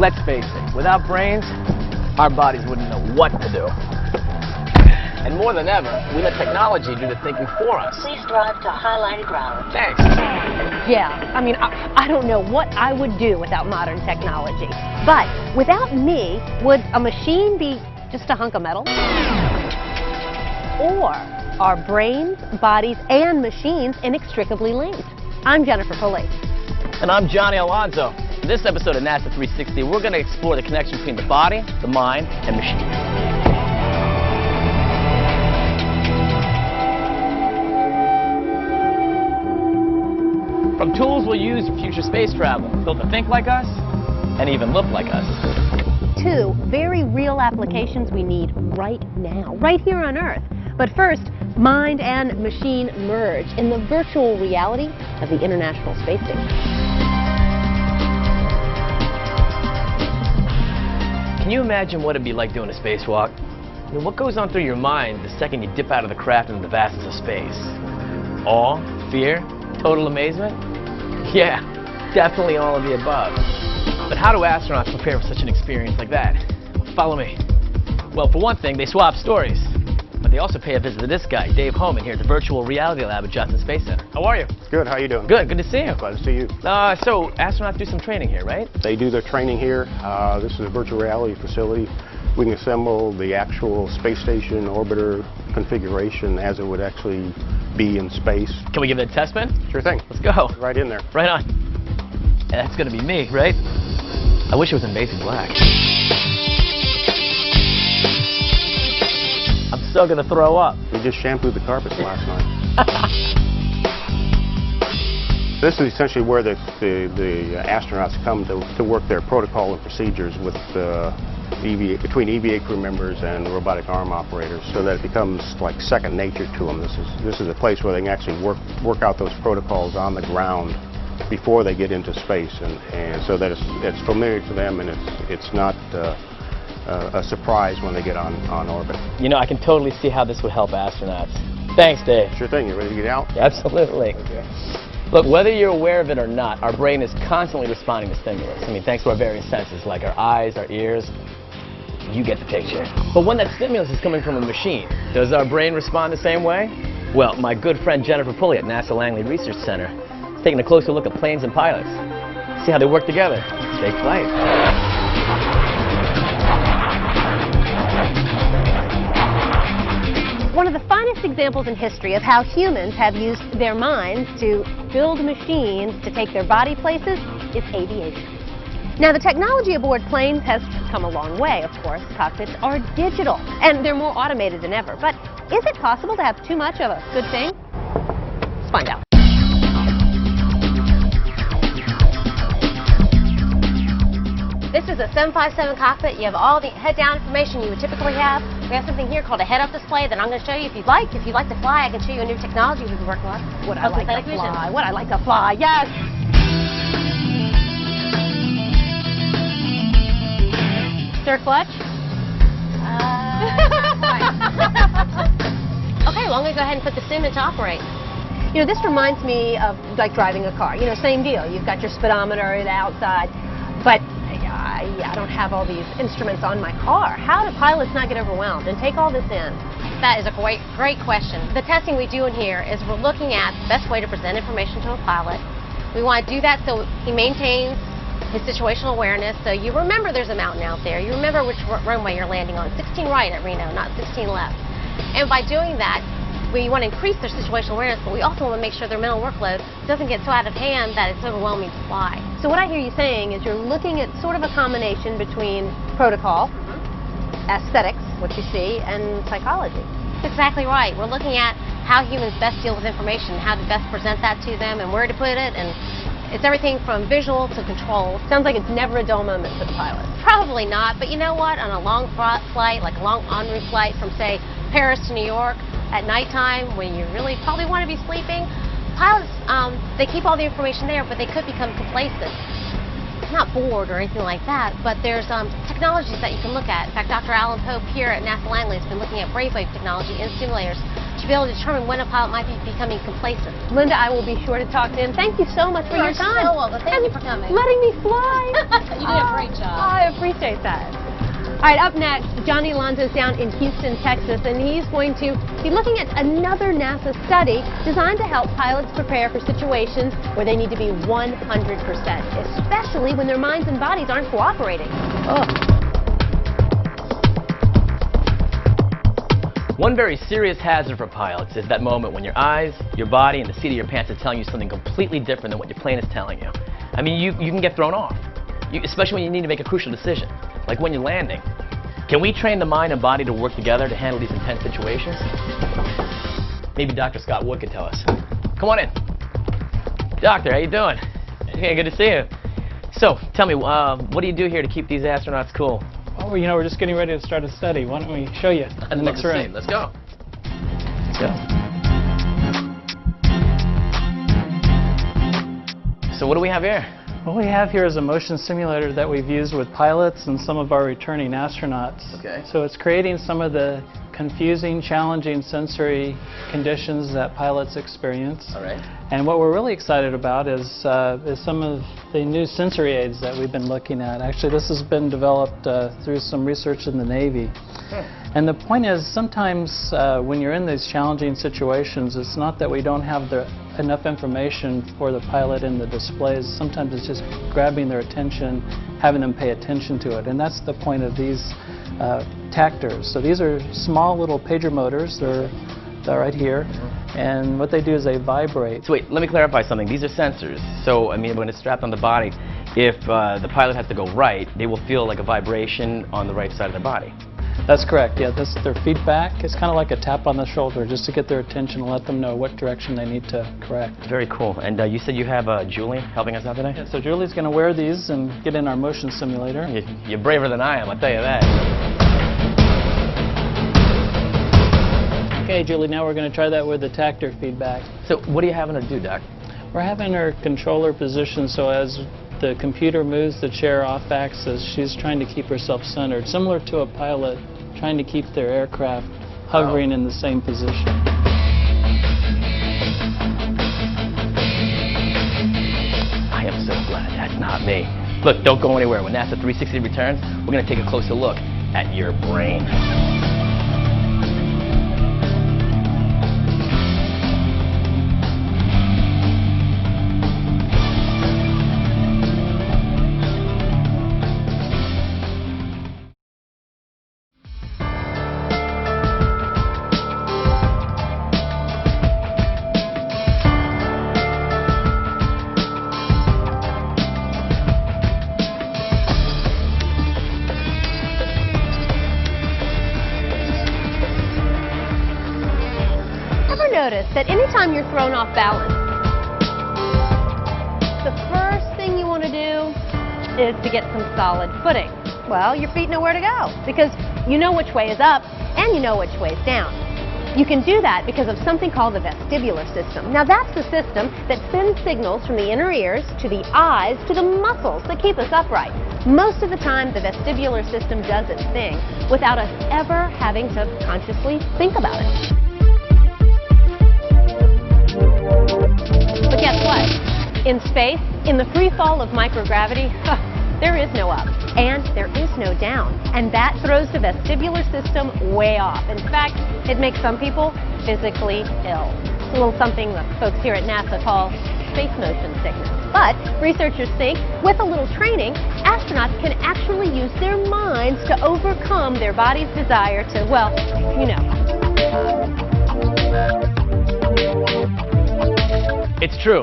Let's face it, without brains, our bodies wouldn't know what to do. And more than ever, we let technology do the thinking for us. Please drive to highlighted road. Thanks. Yeah, I mean, I don't know what I would do without modern technology. But without me, would a machine be just a hunk of metal? Or are brains, bodies, and machines inextricably linked? I'm Jennifer Pulley. And I'm Johnny Alonzo. In this episode of NASA 360, we're going to explore the connection between the body, the mind, and machine. From tools we'll use in future space travel, built to think like us, and even look like us. Two very real applications we need right now, right here on Earth. But first, mind and machine merge in the virtual reality of the International Space Station. Can you imagine what it'd be like doing a spacewalk? I mean, what goes on through your mind the second you dip out of the craft into the vastness of space? Awe? Fear? Total amazement? Yeah, definitely all of the above. But how do astronauts prepare for such an experience like that? Follow me. Well, for one thing, they swap stories. But they also pay a visit to this guy, Dave Homan, here at the Virtual Reality Lab at Johnson Space Center. How are you? Good, how you doing? Good to see you. Glad to see you. So, astronauts do some training here, right? They do their training here. This is a virtual reality facility. We can assemble the actual space station orbiter configuration as it would actually be in space. Can we give it a test spin? Sure thing. Let's go. Right in there. Right on. Yeah, that's gonna be me, right? I wish it was in basic black. I'm still gonna throw up. We just shampooed the carpets last night. This is essentially where the astronauts come to work their protocol and procedures with between EVA crew members and robotic arm operators, so that it becomes like second nature to them. This is a place where they can actually work out those protocols on the ground before they get into space, and so that it's familiar to them, and it's not a surprise when they get on orbit. You know, I can totally see how this would help astronauts. Thanks, Dave. Sure thing. You ready to get out? Absolutely. Okay. Look, whether you're aware of it or not, our brain is constantly responding to stimulus. I mean, thanks to our various senses, like our eyes, our ears. You get the picture. But when that stimulus is coming from a machine, does our brain respond the same way? Well, my good friend Jennifer Pulley at NASA Langley Research Center is taking a closer look at planes and pilots. See how they work together. Take flight. One of the finest examples in history of how humans have used their minds to build machines to take their body places is aviation. Now, the technology aboard planes has come a long way, of course. Cockpits are digital, and they're more automated than ever. But is it possible to have too much of a good thing? Let's find out. This is a 757 cockpit. You have all the head-down information you would typically have. We have something here called a head-up display that I'm going to show you if you'd like. If you'd like to fly, I can show you a new technology we've been working on. Would I like to fly? Would I like to fly? Yes! Stir clutch? Okay, well, I'm going to go ahead and put this in to operate. You know, this reminds me of like driving a car. You know, same deal. You've got your speedometer at the outside, but I don't have all these instruments on my car. How do pilots not get overwhelmed and take all this in? That is a great question. The testing we do in here is we're looking at the best way to present information to a pilot. We want to do that so he maintains his situational awareness, so you remember there's a mountain out there. You remember which runway you're landing on. 16 right at Reno, not 16 left. And by doing that, we want to increase their situational awareness, but we also want to make sure their mental workload doesn't get so out of hand that it's overwhelming to fly. So what I hear you saying is you're looking at sort of a combination between protocol, aesthetics, what you see, and psychology. That's exactly right. We're looking at how humans best deal with information, how to best present that to them, and where to put it, and it's everything from visual to control. Sounds like it's never a dull moment for the pilot. Probably not, but you know what? On a long flight, like a long en route flight from, say, Paris to New York, at nighttime, when you really probably want to be sleeping, pilots, they keep all the information there, but they could become complacent. Not bored or anything like that, but there's technologies that you can look at. In fact, Dr. Alan Pope here at NASA Langley has been looking at brainwave technology in simulators to to be able to determine when a pilot might be becoming complacent. Linda, I will be sure to talk to him. Thank you so much for your time. So welcome. Thank you for coming. Letting me fly. You did a great job. I appreciate that. All right, up next, Johnny Alonzo's down in Houston, Texas, and he's going to be looking at another NASA study designed to help pilots prepare for situations where they need to be 100%, especially when their minds and bodies aren't cooperating. One very serious hazard for pilots is that moment when your eyes, your body, and the seat of your pants are telling you something completely different than what your plane is telling you. I mean, you can get thrown off, especially when you need to make a crucial decision, like when you're landing. Can we train the mind and body to work together to handle these intense situations? Maybe Dr. Scott Wood could tell us. Come on in. Doctor, how you doing? Hey, good to see you. So, tell me, what do you do here to keep these astronauts cool? Oh, you know, we're just getting ready to start a study. Why don't we show you in the next room? Let's go. Let's go. So what do we have here? What we have here is a motion simulator that we've used with pilots and some of our returning astronauts. Okay. So it's creating some of the confusing, challenging sensory conditions that pilots experience. All right. And what we're really excited about is some of the new sensory aids that we've been looking at. Actually, this has been developed through some research in the Navy. And the point is, sometimes when you're in these challenging situations, it's not that we don't have enough information for the pilot in the displays. Sometimes it's just grabbing their attention, having them pay attention to it. And that's the point of these tactors. So these are small little pager motors. They're right here. And what they do is they vibrate. So wait, let me clarify something. These are sensors. So, I mean, when it's strapped on the body, if the pilot has to go right, they will feel like a vibration on the right side of their body. That's correct, yeah. That's their feedback. It's kind of like a tap on the shoulder just to get their attention and let them know what direction they need to correct. Very cool. And you said you have Julie helping us out today? Yeah, so Julie's going to wear these and get in our motion simulator. You're braver than I am, I'll tell you that. Okay, Julie, now we're going to try that with the tactor feedback. So what are you having her do, Doc? We're having her controller position so as the computer moves the chair off axis, she's trying to keep herself centered, similar to a pilot trying to keep their aircraft hovering in the same position. I am so glad that's not me. Look, don't go anywhere. When NASA 360 returns, we're going to take a closer look at your brain. Notice that anytime you're thrown off balance, the first thing you want to do is to get some solid footing. Well, your feet know where to go because you know which way is up and you know which way is down. You can do that because of something called the vestibular system. Now that's the system that sends signals from the inner ears to the eyes to the muscles that keep us upright. Most of the time the vestibular system does its thing without us ever having to consciously think about it. But guess what? In space, in the free fall of microgravity, there is no up and there is no down. And that throws the vestibular system way off. In fact, it makes some people physically ill. It's a little something that folks here at NASA call space motion sickness. But researchers think with a little training, astronauts can actually use their minds to overcome their body's desire to, well, you know. It's true.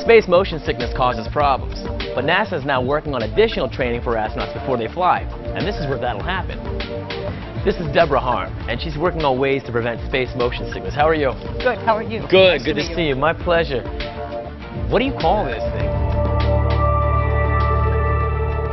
Space motion sickness causes problems, but NASA is now working on additional training for astronauts before they fly, and this is where that'll happen. This is Deborah Harm, and she's working on ways to prevent space motion sickness. How are you? Good, how are you? Good, Nice good to meet see you. My pleasure. What do you call this thing?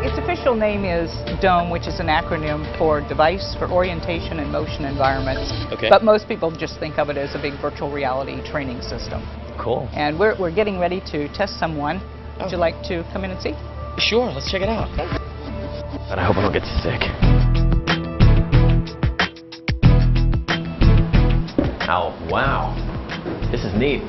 Its official name is DOME, which is an acronym for Device for Orientation and Motion Environments. Okay. But most people just think of it as a big virtual reality training system. Cool. And we're getting ready to test someone. Would you like to come in and see? Sure, let's check it out. But I hope I don't get sick. Wow, wow. This is neat.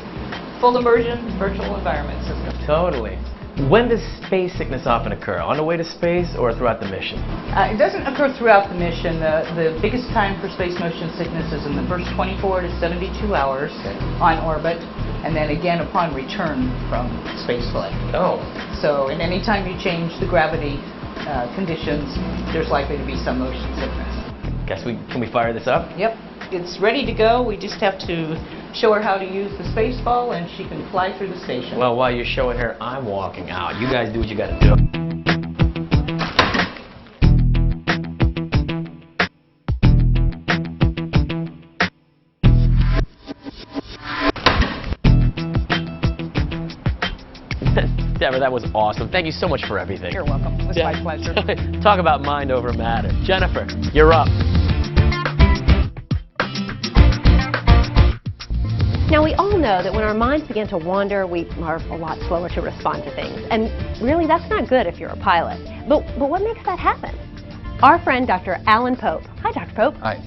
Full immersion virtual environment system. Totally. When does space sickness often occur? On the way to space or throughout the mission? It doesn't occur throughout the mission. The biggest time for space motion sickness is in the first 24 to 72 hours on orbit, and then again upon return from spaceflight. Oh. So, and any time you change the gravity conditions, there's likely to be some motion sickness. Can we fire this up? Yep, it's ready to go. We just have to show her how to use the space ball, and she can fly through the station. Well, while you're showing her, I'm walking out. You guys do what you got to do. Deborah, that was awesome. Thank you so much for everything. You're welcome. It was my pleasure. Talk about mind over matter. Jennifer, you're up. Now, we all know that when our minds begin to wander, we are a lot slower to respond to things. And really, that's not good if you're a pilot. But what makes that happen? Our friend, Dr. Alan Pope. Hi, Dr. Pope. Hi.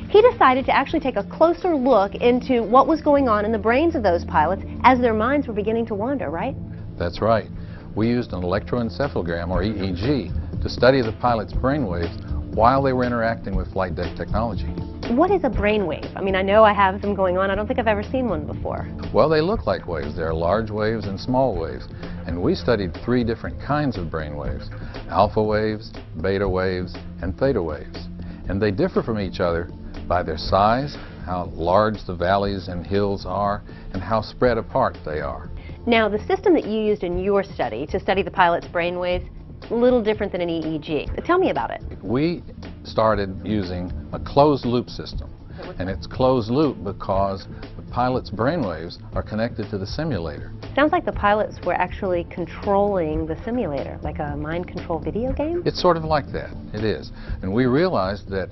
He decided to actually take a closer look into what was going on in the brains of those pilots as their minds were beginning to wander, right? That's right. We used an electroencephalogram, or EEG, to study the pilot's brainwaves while they were interacting with flight deck technology. What is a brainwave? I mean, I know I have them going on. I don't think I've ever seen one before. Well, they look like waves. There are large waves and small waves. And we studied 3 different kinds of brainwaves: alpha waves, beta waves, and theta waves. And they differ from each other by their size, how large the valleys and hills are, and how spread apart they are. Now, the system that you used in your study to study the pilot's brainwaves, a little different than an EEG. Tell me about it. We started using a closed-loop system. And it's closed loop because the pilot's brainwaves are connected to the simulator. Sounds like the pilots were actually controlling the simulator, like a mind control video game? It's sort of like that. It is. And we realized that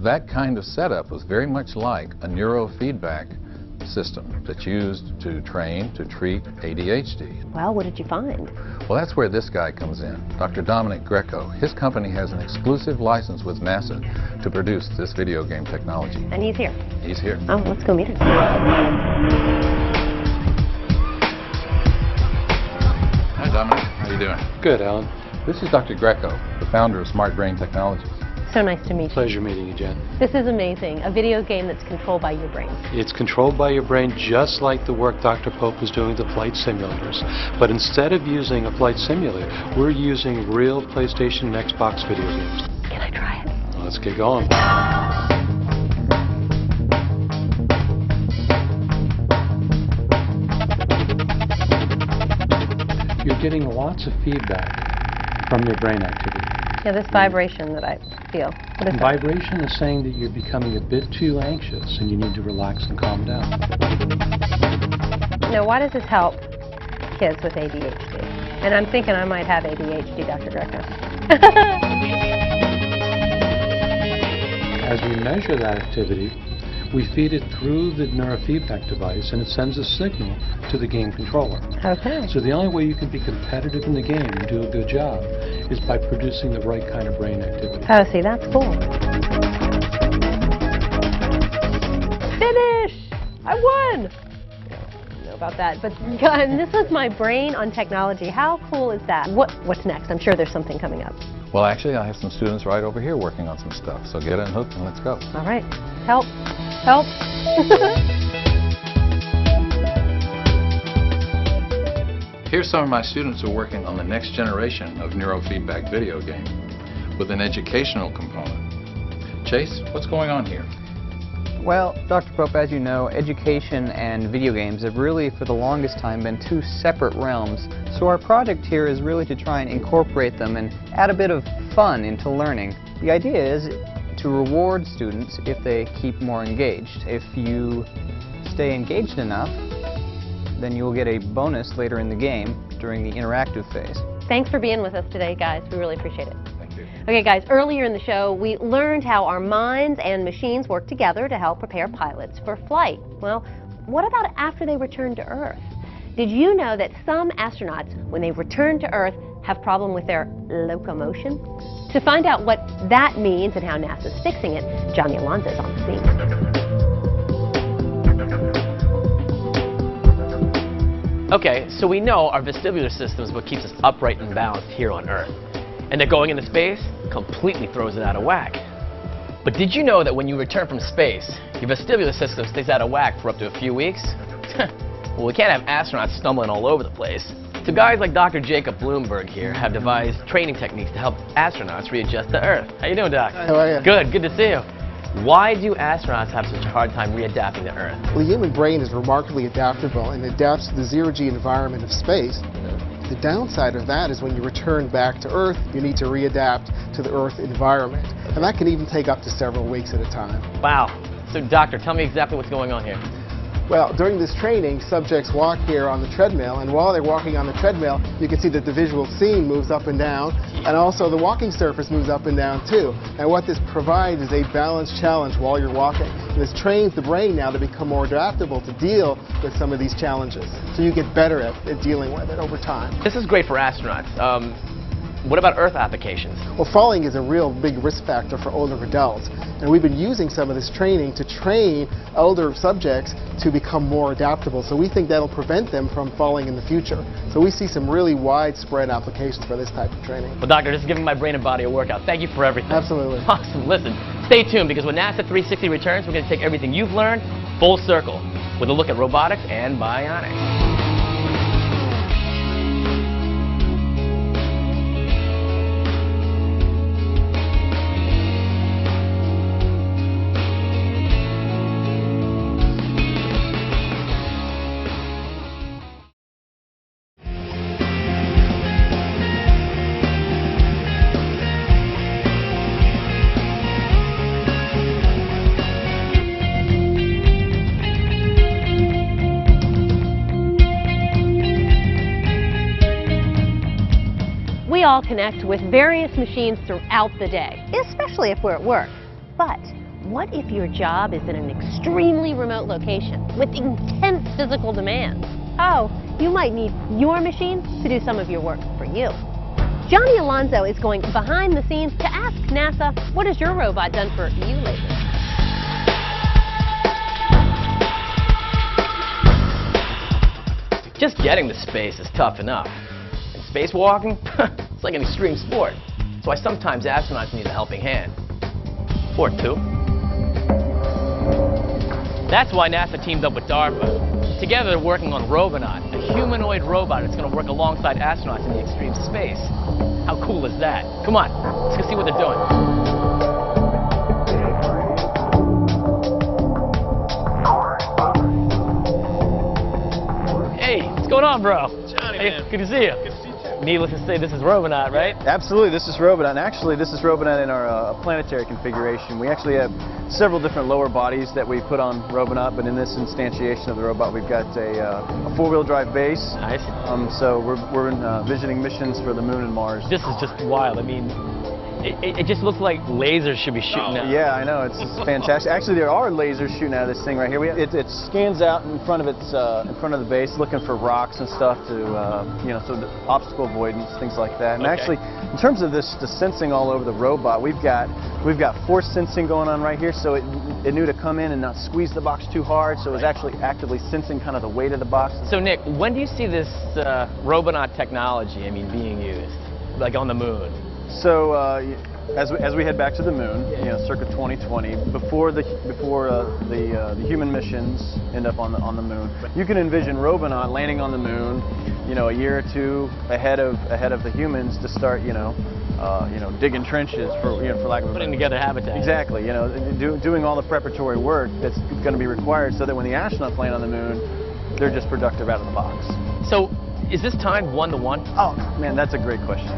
that kind of setup was very much like a neurofeedback system that's used to train to treat ADHD. Well, what did you find? Well, that's where this guy comes in, Dr. Dominic Greco. His company has an exclusive license with NASA to produce this video game technology. And he's here. He's here. Oh, let's go meet him. Hi, Dominic. How are you doing? Good, Alan. This is Dr. Greco, the founder of Smart Brain Technologies. So nice to meet you. Pleasure meeting you, Jen. This is amazing. A video game that's controlled by your brain. It's controlled by your brain just like the work Dr. Pope is doing with the flight simulators. But instead of using a flight simulator, we're using real PlayStation and Xbox video games. Can I try it? Let's get going. You're getting lots of feedback from your brain activity. Yeah, this vibration that I feel. What is that? Vibration is saying that you're becoming a bit too anxious and you need to relax and calm down. Now, why does this help kids with ADHD? And I'm thinking I might have ADHD, Dr. Greco. As we measure that activity, we feed it through the neurofeedback device and it sends a signal to the game controller. Okay. So the only way you can be competitive in the game and do a good job is by producing the right kind of brain activity. Oh, see, that's cool. Finish! I won! I don't know about that, but God, this was my brain on technology. How cool is that? What's next? I'm sure there's something coming up. Well, actually, I have some students right over here working on some stuff. So get unhooked and let's go. All right. Help. Help. Here's some of my students who are working on the next generation of neurofeedback video game with an educational component. Chase, what's going on here? Well, Dr. Pope, as you know, education and video games have really, for the longest time, been 2 separate realms. So our project here is really to try and incorporate them and add a bit of fun into learning. The idea is to reward students if they keep more engaged. If you stay engaged enough, then you will get a bonus later in the game during the interactive phase. Thanks for being with us today, guys. We really appreciate it. Thank you. Okay, guys, earlier in the show, we learned how our minds and machines work together to help prepare pilots for flight. Well, what about after they return to Earth? Did you know that some astronauts, when they return to Earth, have problem with their locomotion? To find out what that means and how NASA's fixing it, Johnny Alonzo's on the scene. Okay, so we know our vestibular system is what keeps us upright and balanced here on Earth. And that going into space completely throws it out of whack. But did you know that when you return from space, your vestibular system stays out of whack for up to a few weeks? Well, we can't have astronauts stumbling all over the place. So guys like Dr. Jacob Bloomberg here have devised training techniques to help astronauts readjust to Earth. How you doing, Doc? How are you? Good to see you. Why do astronauts have such a hard time readapting to Earth? Well, the human brain is remarkably adaptable and adapts to the zero-G environment of space. The downside of that is when you return back to Earth, you need to readapt to the Earth environment. And that can even take up to several weeks at a time. Wow. So, Doctor, tell me exactly what's going on here. Well, during this training, subjects walk here on the treadmill, and while they're walking on the treadmill, you can see that the visual scene moves up and down, and also the walking surface moves up and down too. And what this provides is a balanced challenge while you're walking. And this trains the brain now to become more adaptable to deal with some of these challenges. So you get better at dealing with it over time. This is great for astronauts. What about Earth applications? Well, falling is a real big risk factor for older adults, and we've been using some of this training to train older subjects to become more adaptable, so we think that'll prevent them from falling in the future. So we see some really widespread applications for this type of training. Well, Doctor, this is giving my brain and body a workout. Thank you for everything. Absolutely. Awesome. Listen, stay tuned, because when NASA 360 returns, we're going to take everything you've learned full circle with a look at robotics and bionics. We all connect with various machines throughout the day, especially if we're at work. But what if your job is in an extremely remote location with intense physical demands? Oh, you might need your machine to do some of your work for you. Johnny Alonso is going behind the scenes to ask NASA, what has your robot done for you lately? Just getting to space is tough enough. And spacewalking? It's like an extreme sport. That's why sometimes astronauts need a helping hand. Or two. That's why NASA teamed up with DARPA. Together they're working on Robonaut, a humanoid robot that's going to work alongside astronauts in the extreme space. How cool is that? Come on, let's go see what they're doing. Hey, what's going on, bro? Johnny, hey, man. Good to see you. Good to see you too. Needless to say, this is Robonaut, right? Absolutely, this is Robonaut, and actually this is Robonaut in our planetary configuration. We actually have several different lower bodies that we put on Robonaut, but in this instantiation of the robot we've got a four-wheel drive base. Nice. So we're visiting missions for the Moon and Mars. This is just wild. I mean, it just looks like lasers should be shooting out. Yeah, I know, it's fantastic. Actually, there are lasers shooting out of this thing right here. It scans out in front of the base, looking for rocks and stuff to, so the obstacle avoidance, things like that. And actually, in terms of the sensing all over the robot, we've got force sensing going on right here. So it knew to come in and not squeeze the box too hard. So it was actually actively sensing kind of the weight of the box. So Nick, when do you see this Robonaut technology, being used, like on the moon? So as we head back to the moon, circa 2020, before the human missions end up on the moon, you can envision Robonaut landing on the moon, a year or two ahead of the humans to start, digging trenches for lack of a putting together habitat. Exactly, doing all the preparatory work that's going to be required so that when the astronauts land on the moon, they're just productive out of the box. So is this timed 1-to-1? Oh man, that's a great question.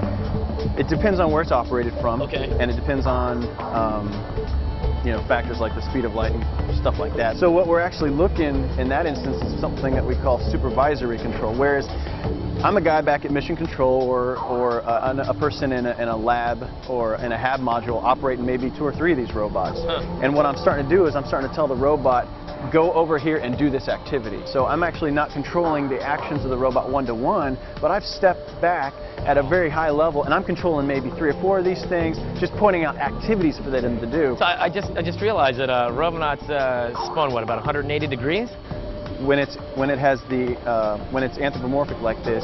It depends on where it's operated from, and it depends on factors like the speed of light and stuff like that. So what we're actually looking in that instance is something that we call supervisory control, whereas I'm a guy back at Mission Control or a person in a lab or in a HAB module operating maybe 2 or 3 of these robots. And what I'm starting to do is I'm starting to tell the robot, go over here and do this activity. So I'm actually not controlling the actions of the robot 1-to-1, but I've stepped back at a very high level and I'm controlling maybe 3 or 4 of these things, just pointing out activities for them to do. So I just realized that Robonaut's spun, what, about 180 degrees? when it's anthropomorphic like this,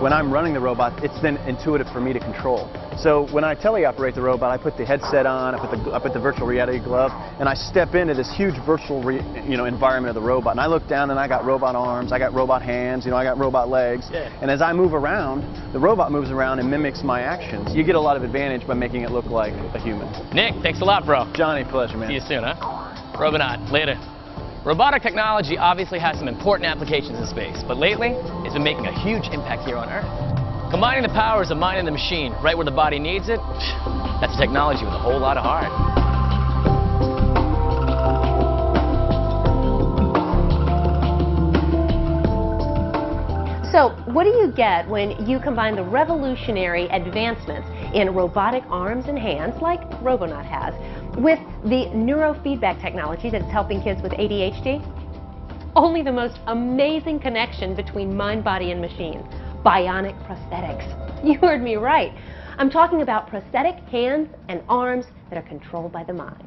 when I'm running the robot, it's then intuitive for me to control. So when I teleoperate the robot, I put the headset on, I put the virtual reality glove, and I step into this huge virtual environment of the robot. And I look down and I got robot arms, I got robot hands, I got robot legs. Yeah. And as I move around, the robot moves around and mimics my actions. You get a lot of advantage by making it look like a human. Nick, thanks a lot, bro. Johnny, pleasure, man. See you soon, huh? Robonaut, later. Robotic technology obviously has some important applications in space, but lately, it's been making a huge impact here on Earth. Combining the powers of mind and the machine right where the body needs it, that's a technology with a whole lot of heart. So, what do you get when you combine the revolutionary advancements in robotic arms and hands, like Robonaut has, with the neurofeedback technology that's helping kids with ADHD? Only the most amazing connection between mind, body, and machine. Bionic prosthetics. You heard me right. I'm talking about prosthetic hands and arms that are controlled by the mind.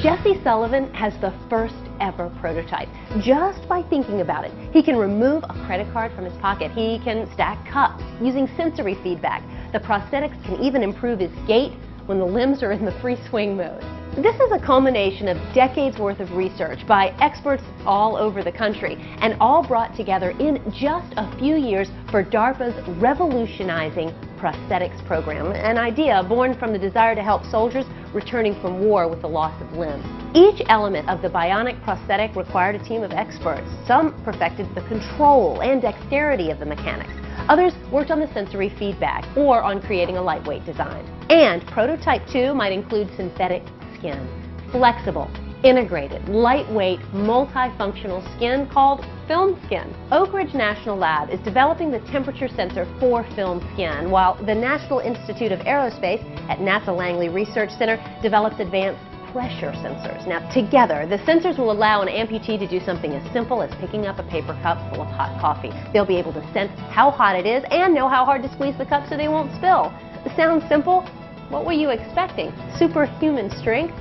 Jesse Sullivan has the first ever prototype. Just by thinking about it, he can remove a credit card from his pocket. He can stack cups using sensory feedback. The prosthetics can even improve his gait when the limbs are in the free swing mode. This is a culmination of decades worth of research by experts all over the country, and all brought together in just a few years for DARPA's revolutionizing prosthetics program, an idea born from the desire to help soldiers returning from war with the loss of limbs. Each element of the bionic prosthetic required a team of experts. Some perfected the control and dexterity of the mechanics. Others worked on the sensory feedback or on creating a lightweight design. And prototype 2 might include synthetic skin, flexible, integrated, lightweight, multifunctional skin called film skin. Oak Ridge National Lab is developing the temperature sensor for film skin, while the National Institute of Aerospace at NASA Langley Research Center develops advanced pressure sensors. Now, together, the sensors will allow an amputee to do something as simple as picking up a paper cup full of hot coffee. They'll be able to sense how hot it is and know how hard to squeeze the cup so they won't spill. Sounds simple? What were you expecting? Superhuman strength?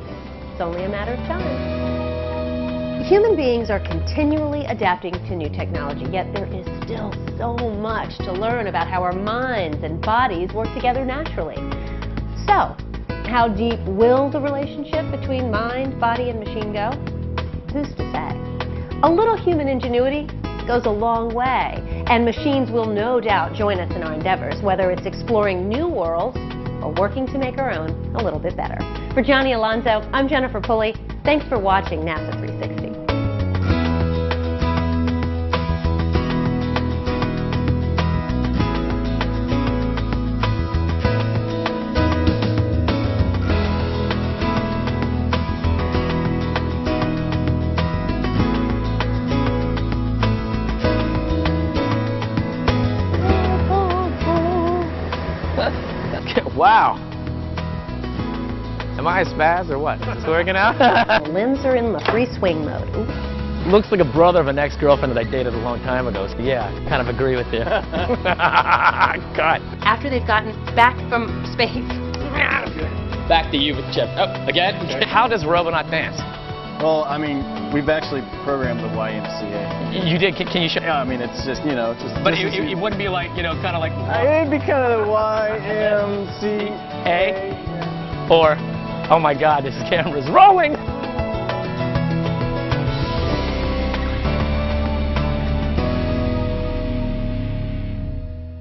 It's only a matter of time. Human beings are continually adapting to new technology, yet there is still so much to learn about how our minds and bodies work together naturally. So, how deep will the relationship between mind, body, and machine go? Who's to say? A little human ingenuity goes a long way, and machines will no doubt join us in our endeavors, whether it's exploring new worlds or working to make our own a little bit better. For Johnny Alonso, I'm Jennifer Pulley. Thanks for watching NASA 360. Wow. Am I a spaz or what? Is this working out? The limbs are in the free swing mode. Ooh. Looks like a brother of an ex-girlfriend that I dated a long time ago, so yeah, kind of agree with you. God. After they've gotten back from space. Back to you with Chip. Oh, again? Okay. How does Robonaut dance? Well, I mean, we've actually programmed the YMCA. You did? Can you show? Yeah, I mean, it's just, just... But it wouldn't be like, kind of like... It'd be kind of the YMCA. Or, oh my God, this camera's rolling!